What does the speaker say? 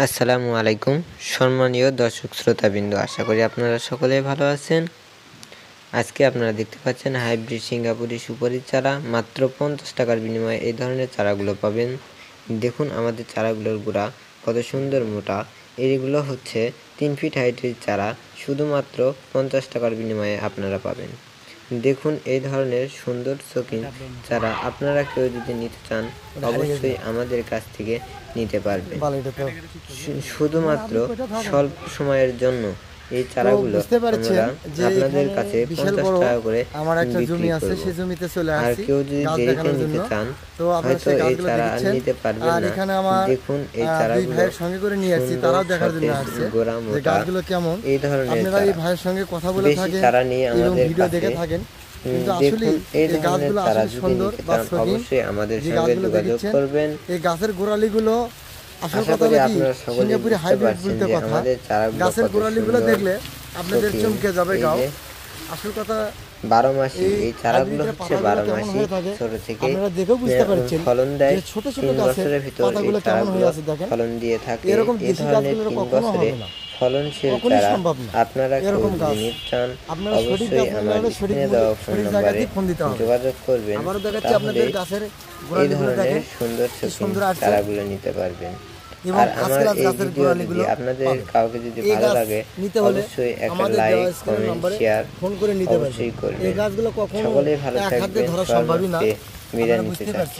আসসালামু আলাইকুম সম্মানীয় দর্শক শ্রোতাবৃন্দ, আশা করি আপনারা সকলেই ভালো আছেন। আজকে আপনারা দেখতে পাচ্ছেন হাইব্রিড সিঙ্গাপুরি সুপারি চারা মাত্র 50 টাকার বিনিময়ে এই ধরনের চারাগুলো পাবেন। দেখুন আমাদের চারাগুলোর গোড়া কত সুন্দর মোটা। এইগুলো হচ্ছে 3 ফিট হাইটের চারা, শুধুমাত্র 50 টাকার বিনিময়ে আপনারা পাবেন। দেখুন এই ধরনের সুন্দর শৌখিন চারা আপনারা কেউ যদি নিতে চান অবশ্যই আমাদের কাছ থেকে নিতে পারবেন। শুধুমাত্র স্বল্প সময়ের জন্য এই চারাগুলো আমরা আপনাদের কাছে 50 টাকা করে আমার একটা জমি আছে, সেই জমিতে চলে আসছি। আর কেউ যদি দেরিতে নিতে চান হয়তো এই চারা আর নিতে পারবেন না। এখানে আমার দেখুন এই চারাগুলো ভাইয়ের সঙ্গে করে নিয়ে আসছি, তারাও দেখার জন্য আসছে যে গাছগুলো কেমন। এই ধরনের আপনারা এই ভাইয়ের সঙ্গে কথা বলে থাকেন এবং ভিডিও দেখে থাকেন, কিন্তু আসলে এই গাছগুলো আসলে সুন্দর বা অবশ্যই আমাদের সঙ্গে যোগাযোগ করবেন। এই গাছের গোড়ালিগুলো আসল কথা কি সিঙ্গাপুরি হাইব্রিড বলতে কথা। গাছের গোড়ালিগুলো দেখলে আপনাদের চমকে যাবে গাও। আসল কথা 12 মাসি এই চারাগুলো হচ্ছে 12 মাসি ছোট থেকে আপনারা দেখেও বুঝতে পারছেন ফলন দেয়। ছোট ছোট 3 গাছের বছরের ভিতর পাতাগুলো কেমন হয়ে আছে দেখেন, ফলন দিয়ে থাকে। এরকম এই দেশি ধরনের গাছগুলো 3 কখনো বছরে হবে না, ফলনশীল কখনোই চারা সম্ভব না। আপনারা এরকম গাছ চান আপনারা সঠিক অবশ্যই গাছ আমাদের সঠিক দেওয়া ফোন সঠিক নম্বরে জায়গাতেই ফোন দিতে হবে। যোগাযোগ করবেন। আবারও দেখাচ্ছি আপনাদের গাছের গোড়ালিগুলো দেখেন সুন্দর চারাগুলো নিতে পারবেন। এবং আর আমার এই গাছের ভিডিও যদি আপনাদের কাউকে যদি ভালো লাগে নিতে হলে অবশ্যই একটা আমাদের লাইক স্ক্রিন কমেন্ট নম্বরে শেয়ার ফোন করে নিতে পারবেন। অবশ্যই করবেন। এই গাছগুলো কখনো সকলেই ভালো এক হাতে থাকবেন। ধরা সম্ভবই না, বিদায় নিতে বুঝতে চাচ্ছি। পারছেন।